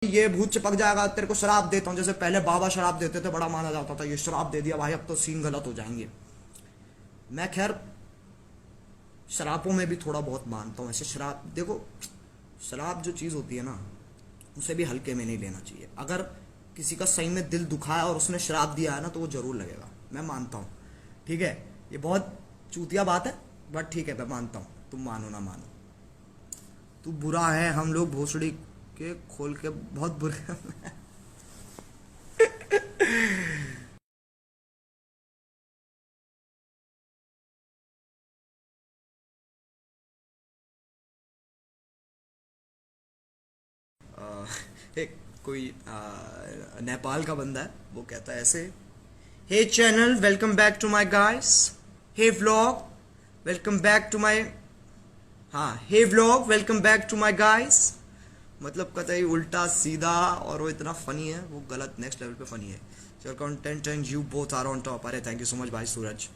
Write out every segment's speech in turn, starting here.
ये भूत चिपक जाएगा, तेरे को शराब देता हूँ। जैसे पहले बाबा शराब देते थे, बड़ा माना जाता था, ये शराब दे दिया भाई अब तो सीन गलत हो जाएंगे। मैं खैर शराबों में भी थोड़ा बहुत मानता हूँ। ऐसे शराब देखो, शराब जो चीज़ होती है ना, उसे भी हल्के में नहीं लेना चाहिए। अगर किसी का सही में दिल दुखा है और उसने शराब दिया है ना, तो वो जरूर लगेगा, मैं मानता हूँ। ठीक है, ये बहुत चूतिया बात है, बट ठीक है मैं मानता हूँ, तुम मानो ना मानो। तू बुरा है, हम लोग भोसड़ी के खोल के बहुत बुरे हैं। एक कोई नेपाल का बंदा है, वो कहता है ऐसे, hey channel welcome back to my guys, hey vlog welcome back to my, हाँ hey vlog welcome back to my guys. मतलब कतई उल्टा सीधा, और वो इतना फनी है, वो गलत नेक्स्ट लेवल पे फनी है। Your content and you both are on top. अरे थैंक यू सो मच भाई सूरज।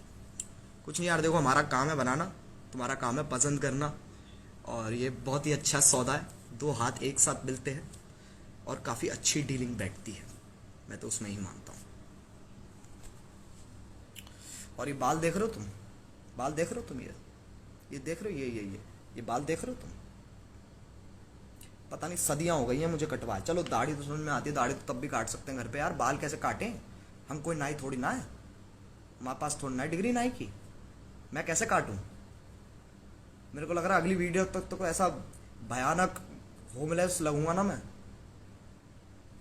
कुछ नहीं यार, देखो हमारा काम है बनाना, तुम्हारा काम है पसंद करना, और ये बहुत ही अच्छा सौदा है, दो हाथ एक साथ मिलते हैं और काफ़ी अच्छी डीलिंग बैठती है, मैं तो उसमें ही मानता हूँ। और ये बाल देख रहे हो तुम, बाल देख रहे हो तुम, ये देख रहे हो, ये बाल देख रहे हो तुम, पता नहीं सदियां हो गई हैं मुझे कटवाए। चलो दाढ़ी तो समझ में आती है, दाढ़ी तो तब भी काट सकते हैं घर पे यार, बाल कैसे काटें, हम कोई नाई थोड़ी ना है, हमारे पास थोड़ी ना डिग्री नाई की, मैं कैसे काटूं। मेरे को लग रहा है अगली वीडियो तक तो ऐसा भयानक होमलेस लगूंगा ना मैं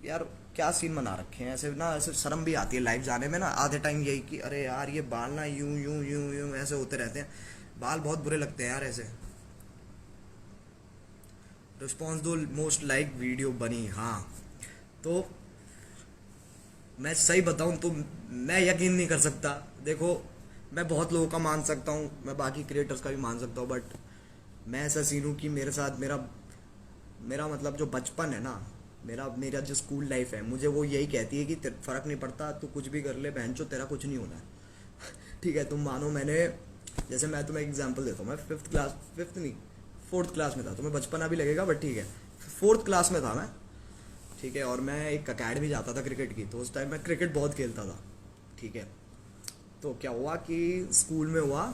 यार। क्या सीन बना रखे हैं ऐसे ना, ऐसे शर्म भी आती है लाइव जाने में ना, आधे टाइम यही कि अरे यार ये बाल ना यूं यूं यूं यूं ऐसे होते रहते हैं, बाल बहुत बुरे लगते हैं यार ऐसे। रिस्पॉन्स दो, मोस्ट लाइक वीडियो बनी, हाँ तो मैं सही बताऊं तो मैं यकीन नहीं कर सकता। देखो मैं बहुत लोगों का मान सकता हूँ, मैं बाकी क्रिएटर्स का भी मान सकता हूँ, बट मैं ऐसा सीन हूँ कि मेरे साथ मेरा मेरा मतलब जो बचपन है ना, मेरा जो स्कूल लाइफ है, मुझे वो यही कहती है कि फर्क नहीं पड़ता, तू कुछ भी कर ले बहन चो, तेरा कुछ नहीं होना है। ठीक है, तुम मानो मैंने, जैसे मैं तुम्हें एग्जांपल देता हूँ, मैं फिफ्थ नहीं फोर्थ क्लास में था, तुम्हें बचपना भी लगेगा बट ठीक है, फोर्थ क्लास में था मैं। ठीक है, और मैं एक अकेडमी जाता था क्रिकेट की, तो उस टाइम मैं क्रिकेट बहुत खेलता था। ठीक है, तो क्या हुआ कि स्कूल में हुआ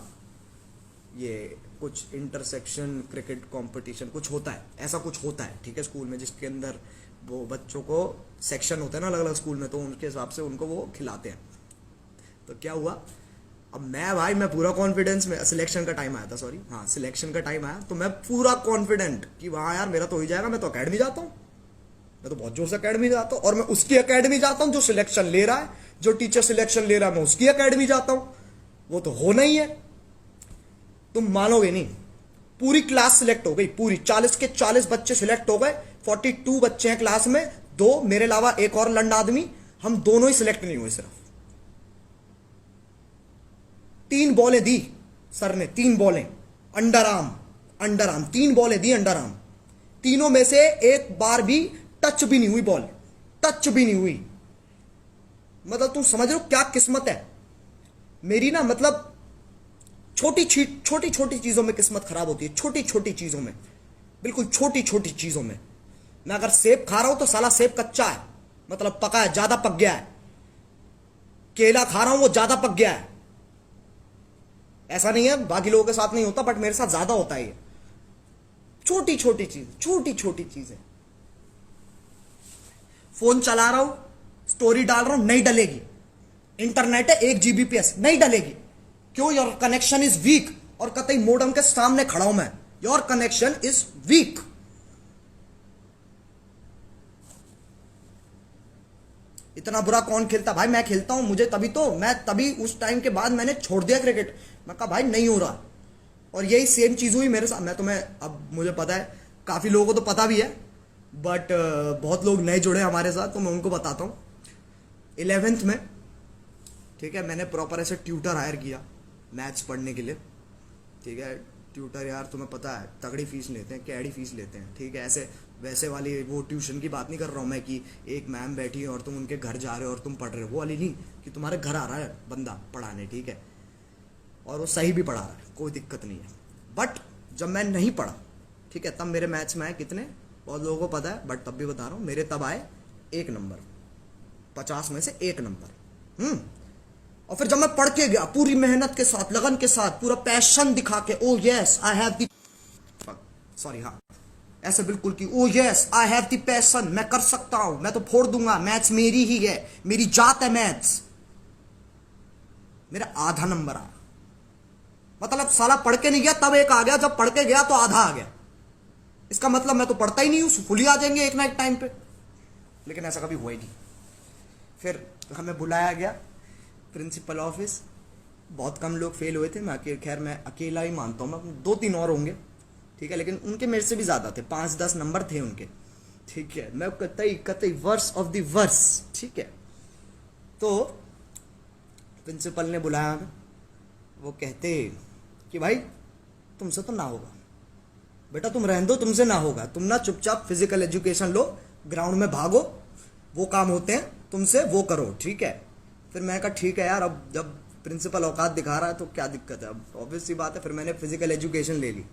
ये कुछ इंटरसेक्शन क्रिकेट कंपटीशन कुछ होता है, ऐसा कुछ होता है। ठीक है, स्कूल में जिसके अंदर वो बच्चों को सेक्शन होते हैं ना अलग अलग स्कूल में, तो उनके हिसाब से उनको वो खिलाते हैं। तो क्या हुआ, अब मैं पूरा कॉन्फिडेंस में, सिलेक्शन का टाइम आया था, सॉरी हाँ सिलेक्शन का टाइम आया, तो मैं पूरा कॉन्फिडेंट कि वहाँ यार मेरा तो हो ही जाएगा, मैं तो अकेडमी जाता हूँ, मैं तो बहुत जोर से अकेडमी जाता हूँ, और मैं उसकी अकेडमी जाता हूँ जो सिलेक्शन ले रहा है, जो टीचर सिलेक्शन ले रहा है मैं उसकी अकेडमी जाता हूँ, वो तो होना ही है। तुम मानोगे नहीं, पूरी क्लास सिलेक्ट हो गई, पूरी 40 के 40 बच्चे सिलेक्ट हो गए, 42 बच्चे हैं क्लास में, दो मेरे अलावा एक और लंड आदमी, हम दोनों ही सिलेक्ट नहीं हुए। सिर्फ 3 बॉलें दी सर ने, 3 बॉलें under arm 3 बॉलें the under arm, तीनों में से एक बार भी टच भी नहीं हुई बॉल, टच भी नहीं हुई। मतलब तुम समझ रहे हो क्या किस्मत है मेरी ना, मतलब छोटी छोटी चीजों में किस्मत खराब होती है, छोटी छोटी चीजों में, बिल्कुल छोटी छोटी चीजों में। मैं अगर सेब खा रहा हूं तो साला सेब कच्चा है, मतलब पका है, ज्यादा पक गया है। केला खा रहा हूं वो ज्यादा पक गया है, ऐसा नहीं है बाकी लोगों के साथ नहीं होता, बट मेरे साथ ज्यादा होता है। ये छोटी छोटी चीजें, फोन चला रहा हूं, स्टोरी डाल रहा हूं, नहीं डलेगी, इंटरनेट है 1 Gbps नहीं डलेगी, क्यों, योर कनेक्शन इज वीक, और कतई मोडम के सामने खड़ा हूं मैं, योर कनेक्शन इज वीक। इतना बुरा कौन खेलता भाई, मैं खेलता हूं, मुझे तभी उस टाइम के बाद मैंने छोड़ दिया क्रिकेट, मैं कहा भाई नहीं हो रहा। और यही सेम चीज हुई मेरे साथ। मैं तुम्हें, अब मुझे पता है काफी लोगों को तो पता भी है, बट बहुत लोग नए जुड़े हमारे साथ, तो मैं उनको बताता हूँ। 11th में, ठीक है, मैंने प्रॉपर ऐसे ट्यूटर हायर किया मैथ्स पढ़ने के लिए। ठीक है, ट्यूटर यार तुम्हें पता है तगड़ी फीस लेते हैं, कैडी फीस लेते हैं। ठीक है, ऐसे वैसे वाली वो ट्यूशन की बात नहीं कर रहा हूँ मैं कि एक मैम बैठी है और तुम उनके घर जा रहे हो और तुम पढ़ रहे हो, वो वाली नहीं, कि तुम्हारे घर आ रहा है बंदा पढ़ाने, ठीक है, और वो सही भी पढ़ा रहा है, कोई दिक्कत नहीं है। बट जब मैं नहीं पढ़ा, ठीक है, तब मेरे मैथ्स में आए कितने बहुत लोगों को पता है, बट तब भी बता रहा हूँ, मेरे तब आए 1 नंबर, 50 में से 1 नंबर। और फिर जब मैं पढ़ के गया पूरी मेहनत के साथ, लगन के साथ, पूरा पैशन दिखा के, ओ yes I have the, sorry हाँ, ऐसे बिल्कुल कि ओ yes I have the passion, मैं कर सकता हूं, मैं तो फोड़ दूंगा, मैथ्स मेरी ही है, मेरी जात है मैथ्स। मेरा आधा नंबर आया। मतलब साला पढ़ के नहीं गया तब 1 आ गया, जब पढ़ के गया तो आधा आ गया। इसका मतलब मैं तो पढ़ता ही नहीं हूं, फुल ही आ जाएंगे एक ना एक टाइम पे। लेकिन ऐसा कभी हुआ ही नहीं। फिर हमें बुलाया गया प्रिंसिपल ऑफिस। बहुत कम लोग फेल हुए थे, खैर मैं अकेला ही मानता हूँ, मैं 2-3 और होंगे, ठीक है, लेकिन उनके मेरे से भी ज़्यादा थे, 5-10 नंबर थे उनके, ठीक है। मैं कतई वर्स ऑफ द वर्स, ठीक है। तो प्रिंसिपल ने बुलाया हमें, वो कहते कि भाई तुमसे तो ना होगा बेटा, तुम रहने दो, तुमसे ना होगा, तुम ना चुपचाप फिजिकल एजुकेशन लो, ग्राउंड में भागो, वो काम होते हैं तुमसे, वो करो, ठीक है। फिर मैं कहा ठीक है यार, अब जब प्रिंसिपल औकात दिखा रहा है तो क्या दिक्कत है, अब ऑब्वियस सी बात है। फिर मैंने फिजिकल एजुकेशन ले ली।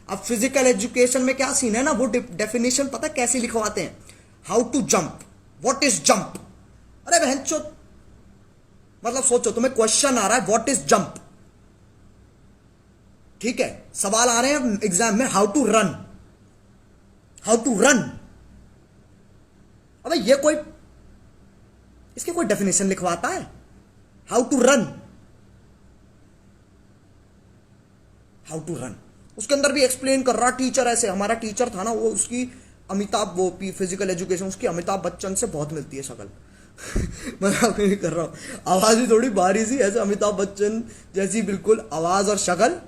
अब फिजिकल एजुकेशन में क्या सीन है ना, वो डेफिनेशन पता कैसे लिखवाते हैं, how to jump, what is jump. अरे बहन चो, मतलब सोचो तुम्हें क्वेश्चन आ रहा है व्हाट इज जंप, ठीक है, सवाल आ रहे हैं एग्जाम में, how to run, how to run. अबे ये कोई, इसके कोई डेफिनेशन लिखवाता है, how to run, how to run. उसके अंदर भी एक्सप्लेन कर रहा टीचर, ऐसे हमारा टीचर था ना, वो उसकी अमिताभ, वो फिजिकल एजुकेशन, उसकी अमिताभ बच्चन से बहुत मिलती है शक्ल। मजाक नहीं कर रहा हूं, आवाज भी थोड़ी भारी सी, ऐसे अमिताभ बच्चन जैसी बिल्कुल आवाज और शक्ल,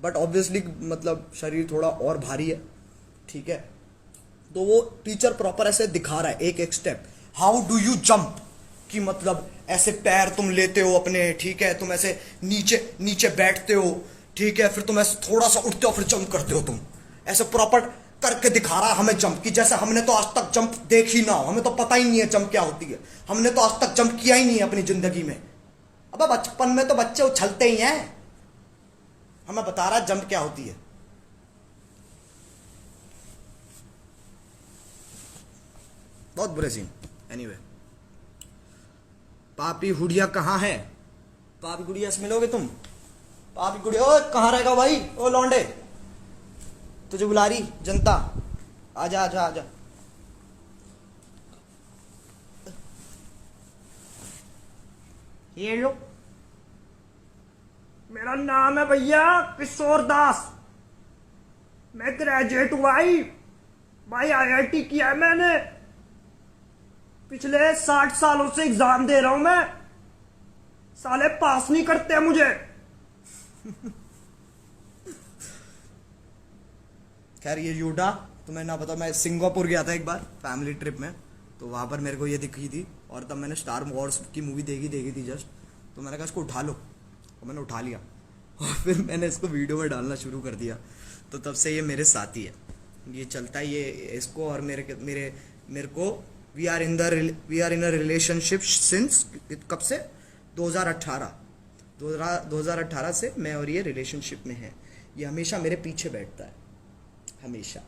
बट ऑब्वियसली मतलब शरीर थोड़ा और भारी है, ठीक है। तो वो टीचर प्रॉपर ऐसे दिखा रहा है एक एक step, how do you jump, कि मतलब ऐसे पैर तुम लेते हो अपने, ठीक है, तुम ऐसे नीचे नीचे बैठते हो, ठीक है, फिर तुम ऐसे थोड़ा सा उठते हो, फिर जंप करते हो, तुम ऐसे प्रॉपर करके दिखा रहा है हमें जंप की, जैसे हमने तो आज तक जंप देख ही ना हो, हमें तो पता ही नहीं है जंप क्या होती है, हमने तो आज तक जंप किया ही नहीं है अपनी जिंदगी में। अब बचपन में तो बच्चे उछलते ही हैं, हमें बता रहा है जंप क्या होती है। बहुत बुरे सीन। एनीवे, पापी हुडिया कहाँ है, पापी गुड़िया से मिलोगे तुम, पापी गुड़िया, ओ कहाँ रहेगा भाई, ओ लौंडे, तुझे बुला रही जनता, आजा आजा आजा। ये लो, मेरा नाम है भैया किशोर दास, मैं ग्रेजुएट हुआ भाई, IIT किया है मैंने, पिछले 60 सालों से एग्जाम दे रहा हूं मैं, साले पास नहीं करते मुझे। खैर ये यूडा तुम्हें ना पता, मैं सिंगापुर गया था एक बार फैमिली ट्रिप में, तो वहां पर मेरे को ये दिखी थी, और तब मैंने स्टार वॉर्स की मूवी देखी थी जस्ट, तो मैंने कहा इसको उठा लो, और मैंने उठा लिया, और फिर मैंने इसको वीडियो में डालना शुरू कर दिया। तो तब से ये मेरे साथी है, ये चलता है, ये इसको और मेरे को we are in a relationship since, कब से, 2018 से मैं और ये रिलेशनशिप में है। ये हमेशा मेरे पीछे बैठता है, हमेशा,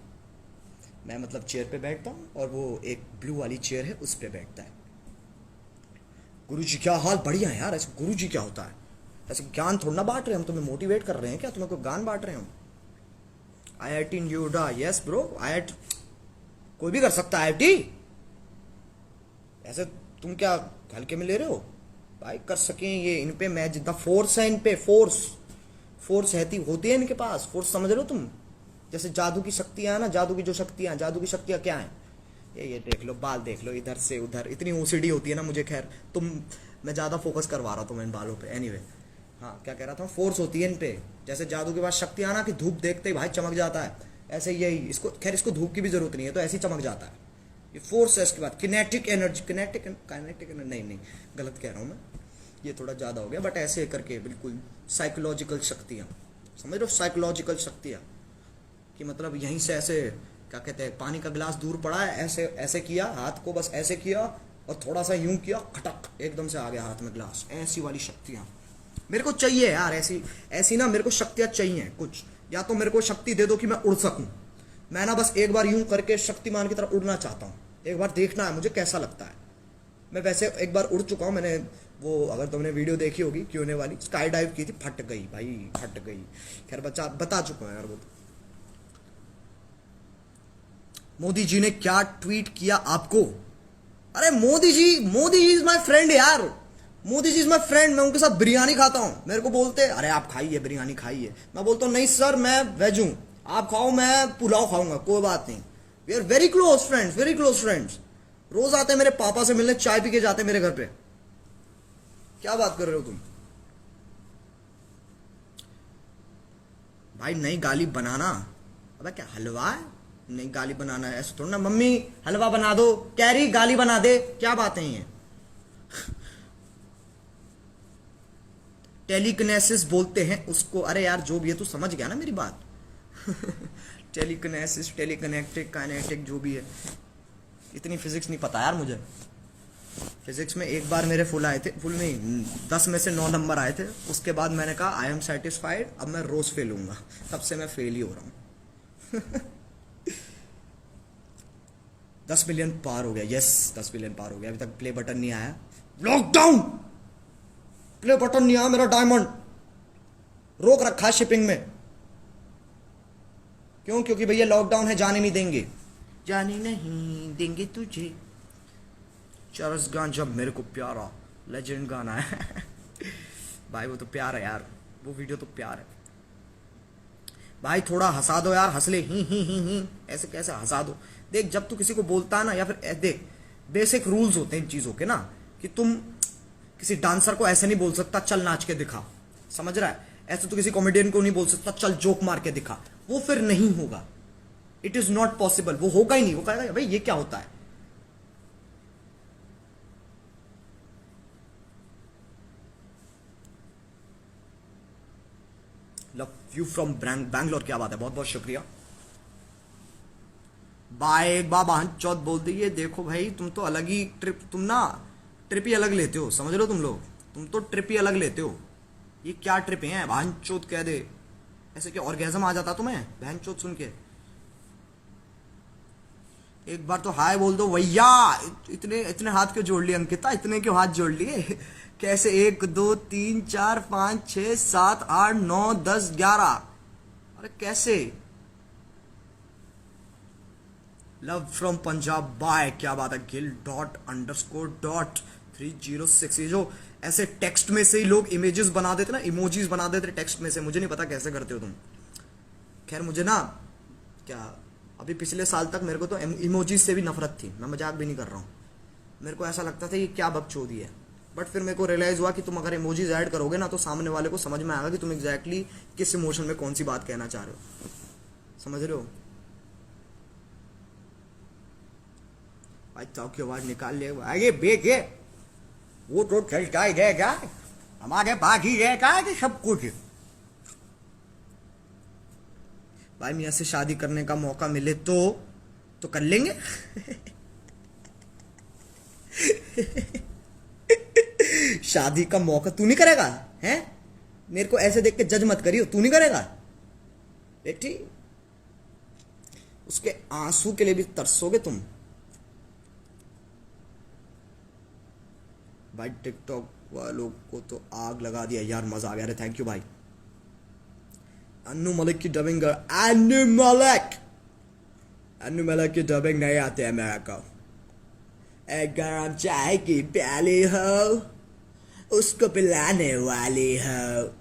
मैं मतलब चेयर पे बैठता हूँ और वो एक ब्लू वाली चेयर है उस पे बैठता है। गुरुजी क्या हाल, बढ़िया है यार। ऐसे गुरुजी क्या होता है, ऐसे ज्ञान थोड़ा ना बांट रहे हम, तुम्हें मोटिवेट कर रहे हैं क्या, तुम्हें कोई ज्ञान बांट रहे हैं हम। IIT इन यूडा, यस ब्रो, IIT कोई भी कर सकता है IIT, ऐसे तुम क्या हल्के में ले रहे हो भाई, कर सकें ये, इन पे मैं जितना फोर्स है, इन पे फोर्स होती है इनके पास, फोर्स समझ रहे हो तुम, जैसे जादू की शक्तियां है ना, जादू की शक्तियां क्या है, ये देख लो, बाल देख लो इधर से उधर, इतनी OCD होती है ना मुझे। खैर मैं ज़्यादा फोकस करवा रहा था इन बालों पे। एनीवे, हाँ क्या कह रहा था, फोर्स होती है इन पे, जैसे जादू के बाद शक्तियां ना, कि धूप देखते ही भाई चमक जाता है, ऐसे यही इसको, खैर इसको धूप की भी जरूरत नहीं है, तो ऐसे ही चमक जाता है, ये फोर्स है। इसके बाद किनेटिक एनर्जी, किनेटिक नहीं गलत कह रहा हूँ मैं, ये थोड़ा ज़्यादा हो गया, बट ऐसे करके बिल्कुल साइकोलॉजिकल शक्तियाँ, समझ रहे हो, साइकोलॉजिकल शक्तियाँ, कि मतलब यहीं से ऐसे क्या कहते हैं, पानी का गिलास दूर पड़ा है, ऐसे किया हाथ को, बस ऐसे किया और थोड़ा सा यूं किया, खटक एकदम से आ गया हाथ में ग्लास, ऐसी वाली शक्तियाँ मेरे को चाहिए यार। ऐसी ना मेरे को शक्तियाँ चाहिए कुछ, या तो मेरे को शक्ति दे दो कि मैं उड़ सकूं, मैं ना बस एक बार यूं करके शक्तिमान की तरह उड़ना चाहता हूँ, एक बार देखना है मुझे कैसा लगता है। मैं वैसे एक बार उड़ चुका हूँ, मैंने वो अगर तुमने वीडियो देखी होगी क्यों वाली, स्काई डाइव की थी, फट गई भाई, फट गई। खैर बता चुका हूँ यार वो तो। मोदी जी ने क्या ट्वीट किया आपको? अरे Modi ji is my friend यार, Modi ji is my friend. मैं उनके साथ बिरयानी खाता हूँ, मेरे को बोलते अरे आप खाइए बिरयानी खाइए, मैं बोलता हूँ नहीं सर मैं वेज हूँ, आप खाओ मैं पुलाव खाऊंगा, कोई बात नहीं। We are very close friends, very close friends. रोज आते हैं मेरे पापा से मिलने, चाय पी के जाते हैं मेरे घर पे। क्या बात कर रहे हो तुम भाई? नई गाली बनाना, अबे क्या हलवा है? नहीं गाली बनाना है ऐसा थोड़ा ना, मम्मी हलवा बना दो, कैरी गाली बना दे, क्या बातें हैं ये? टेलीकिनेसिस बोलते हैं उसको। अरे यार जो भी है तू समझ गया ना मेरी बात। टेलीकिनेसिस, टेलीकनेक्टिक, काइनेटिक, जो भी है, इतनी फिजिक्स नहीं पता यार मुझे। फिजिक्स में एक बार मेरे फुल आए थे, फुल नहीं 10 में से 9 नंबर आए थे, उसके बाद मैंने कहा आई एम सेटिस्फाइड, अब मैं रोज फेल हूंगा, तब से मैं फेल ही हो रहा हूं। 10 मिलियन पार हो गया, यस 10 मिलियन पार हो गया, अभी तक प्ले बटन नहीं आया। लॉकडाउन प्ले बटन नहीं आया मेरा, डायमंड रोक रखा है शिपिंग में। क्यों? क्योंकि भैया लॉकडाउन है, जाने नहीं देंगे, जाने नहीं देंगे तुझे। चार्ल्स गान जब मेरे को प्यारा, लेजेंड गाना है। भाई वो तो प्यार है यार, वो वीडियो तो प्यार है भाई। थोड़ा हंसा दो यार, हंस ले, ही ऐसे कैसे हंसा दो। देख जब तू किसी को बोलता है ना, या फिर देख बेसिक रूल्स होते हैं इन चीजों के ना, कि तुम किसी डांसर को ऐसे नहीं बोल सकता चल नाच के दिखा, समझ रहा है? ऐसे तो किसी कॉमेडियन को नहीं बोल सकता चल जोक मार के दिखा, वो फिर नहीं होगा। इट इज नॉट पॉसिबल, वो होगा ही नहीं। वो कहेगा भाई ये क्या होता है। लव यू फ्रॉम बैंगलोर, क्या बात है, बहुत बहुत शुक्रिया। बाय एक बार बहन चौथ बोल दी है। देखो भाई तुम तो अलग ही ट्रिप, तुम ना ट्रिप ही अलग लेते हो, समझ लो तुम लोग, तुम तो ट्रिप ही अलग लेते हो। ये क्या ट्रिप है बहन चौथ कह दे, ऐसे क्या ऑर्गेजम आ जाता तुम्हें बहन चौथ सुन के? एक बार तो हाय बोल दो भैया। इतने इतने हाथ क्यों जोड़ लिए अंकिता, इतने क्यों हाथ जोड़ लिए? कैसे 1 2 3 4 5 6 7 8 9 10 11, अरे कैसे? लव फ्रॉम पंजाब बाय, क्या बात है। गिल ._.306, ये जो ऐसे टेक्स्ट में से ही लोग इमेजेस बना देते ना, इमोजीज बना देते टेक्स्ट में से, मुझे नहीं पता कैसे करते हो तुम। खैर मुझे ना क्या, अभी पिछले साल तक मेरे को तो इमोजीज से भी नफरत थी, मैं मजाक भी नहीं कर रहा हूँ। मेरे को ऐसा लगता था ये क्या बकचोदी है, बट फिर मेरे को रियलाइज हुआ कि तुम अगर इमोजीज ऐड करोगे ना, तो सामने वाले को समझ में आएगा कि तुम एग्जैक्टली किस इमोशन में कौन सी बात कहना चाह रहे हो, समझ रहे हो? चाव की आवाज निकाल ले, आगे बेचे वो तो चलता ही रहेगा, हमारे पास ही रहेगा कि सब कुछ। भाई मियाँ से शादी करने का मौका मिले तो कर लेंगे। शादी का मौका तू नहीं करेगा हैं? मेरे को ऐसे देख के जज मत करियो, तू नहीं करेगा बेटी? उसके आंसू के लिए भी तरसोगे तुम। भाई टिकटॉक वालों को तो आग लगा दिया यार, मजा आ गया। थैंक यू भाई। अन्नू मलिक की डबिंग, अन्नू मलिक की डबिंग नहीं आती है मेरे को। एक गरम चाय की प्याली हो, उसको पिलाने वाली हो।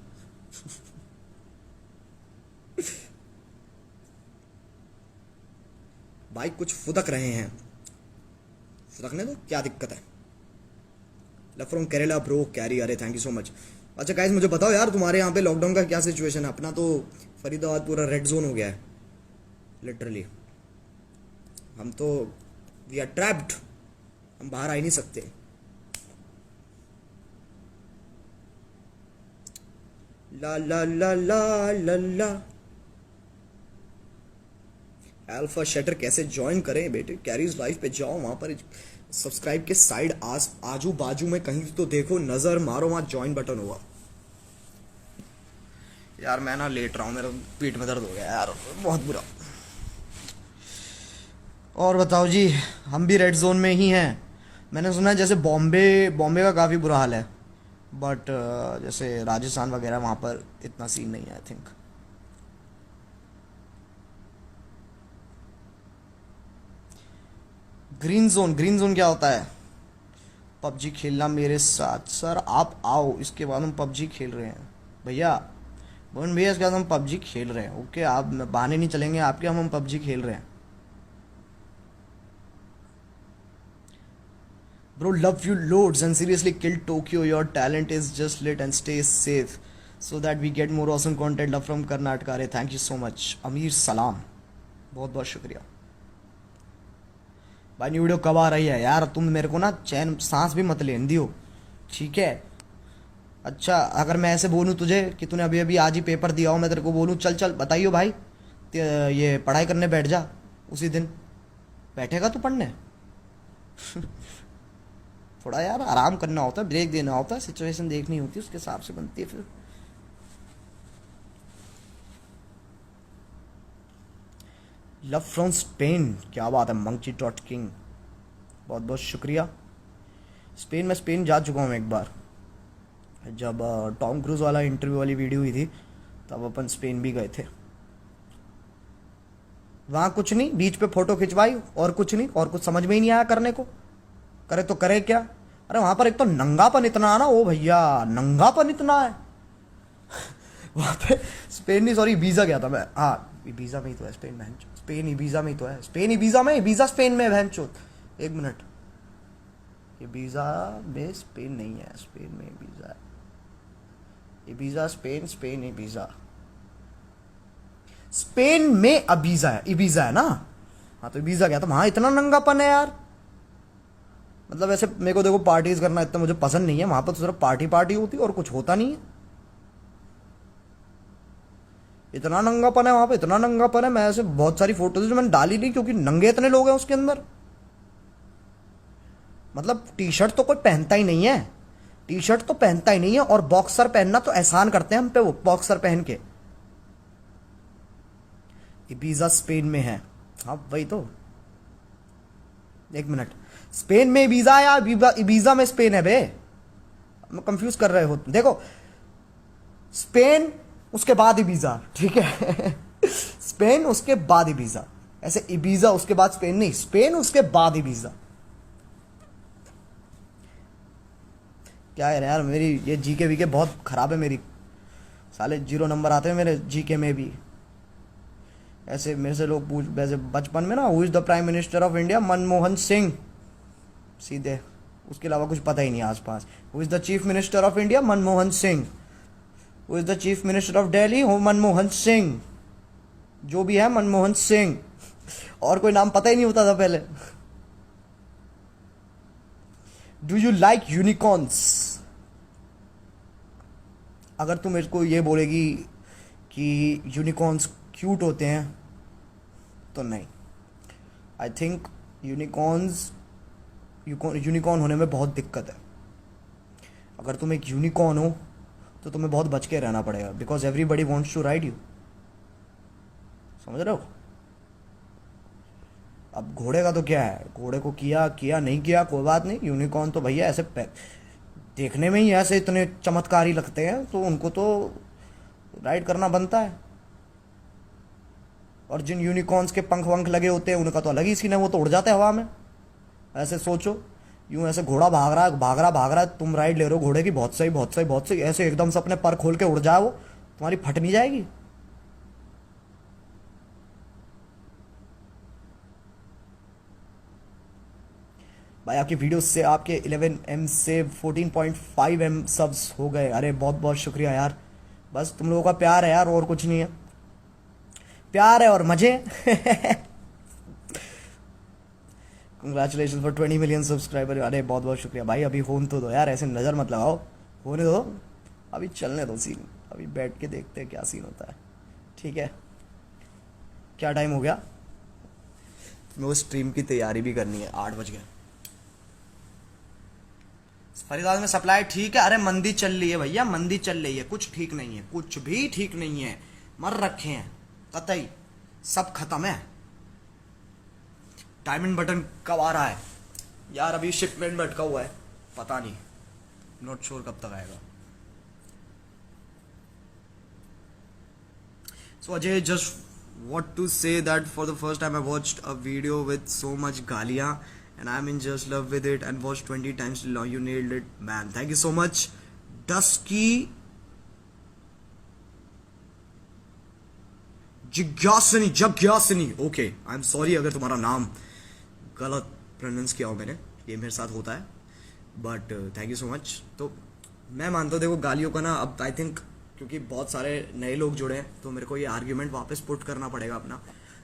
भाई कुछ फुदक रहे हैं, फुदकने दो, क्या दिक्कत है। Love from Kerala bro carry, अरे थैंक यू सो मच। अच्छा गाइस मुझे बताओ यार, तुम्हारे यहाँ पे लॉकडाउन का क्या सिचुएशन है? अपना तो फरीदाबाद पूरा रेड जोन हो गया है लिटरली। हम तो वी आर ट्रैप्ड, हम बाहर आ ही नहीं सकते। ला ला ला ला ला ला। अल्फा शटर कैसे ज्वाइन करें बेटे? कैरीज लाइफ पे जाओ, वहां पर सब्सक्राइब के साइड आजू बाजू में कहीं तो देखो, नजर मारो, वहां ज्वाइन बटन होगा। यार मैं ना लेट रहा हूँ, मेरा पीठ में दर्द हो गया यार बहुत बुरा। और बताओ जी, हम भी रेड जोन में ही हैं। मैंने सुना है जैसे बॉम्बे बॉम्बे का काफ़ी बुरा हाल है, बट जैसे राजस्थान वगैरह वहाँ पर इतना सीन नहीं है आई थिंक। ग्रीन जोन क्या होता है? पबजी खेलना मेरे साथ। सर आप आओ, इसके बाद हम पबजी खेल रहे हैं भैया। मोहन भैया, इसके बाद हम पबजी खेल रहे हैं। ओके, आप बहाने नहीं चलेंगे आपके, हम पबजी खेल रहे हैं। Bro, love you loads and seriously kill Tokyo. Your talent is just lit and stay safe so that we get more awesome content. Love from Karnataka. अरे थैंक यू सो मच अमीर सलाम, बहुत बहुत शुक्रिया भाई। न्यू वीडियो कब आ रही है यार? तुम मेरे को ना चैन सांस भी मत लेने दियो, ठीक है? अच्छा, अगर मैं ऐसे बोलूँ तुझे कि तूने अभी अभी आज ही पेपर दिया हो, मैं तेरे को बोलूँ चल चल बताइयो भाई ये पढ़ाई करने बैठ जा, उसी दिन बैठेगा तू पढ़ने? थोड़ा यार आराम करना होता है, ब्रेक देना होता है, सिचुएशन देखनी होती है, उसके हिसाब से बनती है फिर। लव फ्रॉम स्पेन, क्या बात है मंकी डॉट किंग, बहुत बहुत शुक्रिया। स्पेन जा चुका हूँ एक बार, जब टॉम क्रूज वाला इंटरव्यू वाली वीडियो हुई थी तब अपन स्पेन भी गए थे। वहाँ कुछ नहीं, बीच पे फोटो खिंचवाई और कुछ नहीं, और कुछ समझ में ही नहीं आया करने को, करे तो करे क्या। अरे वहां पर एक तो नंगापन इतना है ना, ओ भैया नंगापन इतना है वहां पे। स्पेन नहीं, सॉरी वीजा गया था मैं। हाँ वीजा में ही तो है स्पेन में, स्पेन वीजा में ही तो है, स्पेन वीजा में, वीजा स्पेन में बहन चोत। एक मिनट, ये वीजा में स्पेन नहीं है, स्पेन में वीजा है। ये वीजा स्पेन ही वीजा, स्पेन में अबीजा है, इबीजा है ना। हाँ तो वीजा गया था, वहां इतना नंगापन है यार। मतलब ऐसे मेरे को देखो पार्टीज करना इतना मुझे पसंद नहीं है, वहां पर तो सिर्फ पार्टी होती है और कुछ होता नहीं है। इतना नंगापन है वहां पे, इतना नंगापन है। मैं ऐसे बहुत सारी फोटोज जो मैंने डाली नहीं क्योंकि नंगे इतने लोग हैं उसके अंदर। मतलब टी शर्ट तो कोई पहनता ही नहीं है, टी शर्ट तो पहनता ही नहीं है, और बॉक्सर पहनना तो एहसान करते हैं हम पे, वो बॉक्सर पहन के। इबीजा स्पेन में है, हाँ वही तो। एक मिनट, स्पेन में इबीजा या इबीजा में स्पेन है बे? मैं कंफ्यूज कर रहे हो। देखो स्पेन उसके बाद इबीजा, ठीक है स्पेन उसके बाद इबीजा, ऐसे इबीजा उसके बाद स्पेन नहीं, स्पेन उसके बाद इबीजा। क्या है यार, मेरी ये जीके वीके बहुत खराब है मेरी, साले 0 नंबर आते हैं मेरे जीके में भी। ऐसे मेरे से लोग पूछ, वैसे बचपन में ना, who is the prime minister of India? Manmohan Singh, सीधे, उसके अलावा कुछ पता ही नहीं आसपास। Who is the chief minister of India? Manmohan Singh. Who is the chief minister of Delhi? हो मनमोहन सिंह, जो भी है मनमोहन सिंह, और कोई नाम पता ही नहीं होता था पहले। Do you like unicorns? अगर तुम मेरे को ये बोलेगी कि यूनिकॉर्न्स क्यूट होते हैं तो नहीं। आई थिंक यूनिकॉर्न होने में बहुत दिक्कत है। अगर तुम एक यूनिकॉर्न हो तो तुम्हें बहुत बच के रहना पड़ेगा, because everybody wants to ride you, समझ रहे हो? अब घोड़े का तो क्या है, घोड़े को किया नहीं किया कोई बात नहीं। यूनिकॉर्न तो भैया ऐसे देखने में ही ऐसे इतने चमत्कारी लगते हैं, तो उनको तो राइड करना बनता है। और जिन यूनिकॉर्न्स के पंख वंख लगे होते हैं उनका तो अलग ही सीन है, वो तो उड़ जाते हैं हवा में। ऐसे सोचो, यूं ऐसे घोड़ा भाग रहा है, तुम राइड ले रहे हो घोड़े की, बहुत सही, ऐसे एकदम से अपने पर खोल के उड़ जाए, वो तुम्हारी फट नहीं जाएगी? भाई आपकी वीडियो से आपके 11M से 14.5M सब्स हो गए। अरे बहुत बहुत शुक्रिया यार, बस तुम लोगों का प्यार है यार, और कुछ नहीं है, प्यार है और मजे कंग्रेचुलेशन फॉर 20 मिलियन सब्सक्राइबर। अरे बहुत बहुत शुक्रिया भाई, अभी होने तो दो यार, ऐसे नज़र मत लगाओ, होने दो, अभी चलने दो सीन, अभी बैठ के देखते हैं क्या सीन होता है, ठीक है? क्या टाइम हो गया? मैं वो स्ट्रीम की तैयारी भी करनी है, 8 बज गए। फरीदाबाद में सप्लाई ठीक है? अरे मंदी चल रही है भैया, मंदी चल रही है, कुछ ठीक नहीं है, कुछ भी ठीक नहीं है, मर रखे हैं कतई, सब खत्म है। डायमंड बटन कब आ रहा है यार? अभी शिपमेंट में अटका हुआ है, पता नहीं, नॉट श्योर कब तक आएगा। So Ajay, just what to say that for the first time I watched a video with so much galia and I'm in just love with it and watched 20 times till now. You nailed it, man. Thank you so much. Dusky Jagyasini. Okay, I'm sorry अगर तुम्हारा नाम गलत pronounce किया हो मैंने, ये मेरे साथ होता है, but thank you so much. तो मैं मानता हूँ देखो गालियों का ना, अब आई थिंक क्योंकि बहुत सारे नए लोग जुड़े हैं तो मेरे को ये आर्ग्यूमेंट वापस पुट करना पड़ेगा अपना,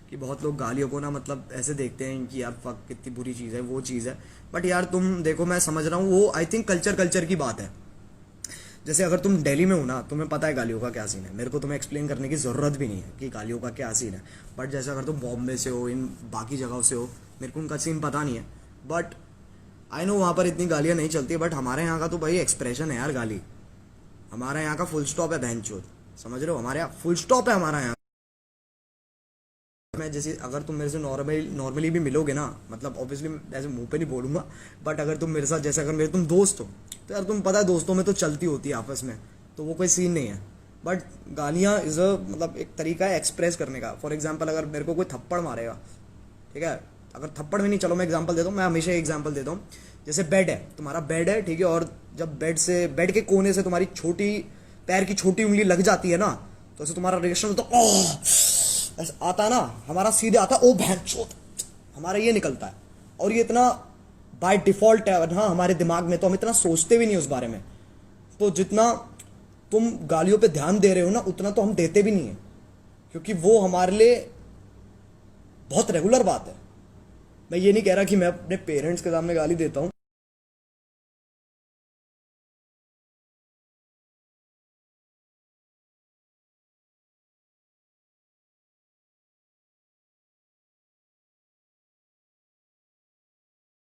कि बहुत लोग गालियों को ना मतलब ऐसे देखते हैं कि यार फक कितनी बुरी चीज़ है, वो चीज़ है। बट यार तुम देखो, मैं समझ रहा हूँ वो आई थिंक कल्चर की बात है। जैसे अगर तुम दिल्ली में हो ना, तुम्हें पता है गालियों का क्या सीन है, मेरे को तुम्हें एक्सप्लेन करने की ज़रूरत भी नहीं है कि गालियों का क्या सीन है। बट जैसे अगर तुम बॉम्बे से हो, इन बाकी जगहों से हो, मेरे को उनका सीन पता नहीं है, बट आई नो वहाँ पर इतनी गालियाँ नहीं चलती। बट हमारे यहाँ का तो भाई एक्सप्रेशन है यार गाली, हमारे यहाँ का फुल स्टॉप है बहनचोद, समझ रहे हो? हमारे यहाँ फुल स्टॉप है हमारा यहाँ। मैं जैसे अगर तुम मेरे से नॉर्मली भी मिलोगे ना, मतलब ऑब्वियसली ऐसे मुंह पे नहीं बोलूंगा, बट अगर तुम मेरे साथ जैसे अगर मेरे तुम दोस्त हो तो यार तुम पता है दोस्तों में तो चलती होती है आपस में, तो वो कोई सीन नहीं है। बट गालियाँ इज अ मतलब एक तरीका है एक्सप्रेस करने का। फॉर एग्जाम्पल अगर मेरे को कोई थप्पड़ मारेगा, ठीक है, अगर थप्पड़ में नहीं, चलो मैं एग्जाम्पल देता हूँ, मैं हमेशा एग्जाम्पल देता हूँ। जैसे बेड है, तुम्हारा बेड है, ठीक है, और जब बेड के कोने से तुम्हारी पैर की छोटी उंगली लग जाती है ना, तो ऐसे तुम्हारा रिएक्शन होता है ओह, ऐसा आता है ना, हमारा सीधे आता है ओ भैंचोद, हमारा ये निकलता है। और ये इतना बाय डिफॉल्ट है हाँ हमारे दिमाग में, तो हम इतना सोचते भी नहीं उस बारे में। तो जितना तुम गालियों पे ध्यान दे रहे हो ना, उतना तो हम देते भी नहीं है, क्योंकि वो हमारे लिए बहुत रेगुलर बात है। मैं ये नहीं कह रहा कि मैं अपने पेरेंट्स के सामने गाली देता हूँ,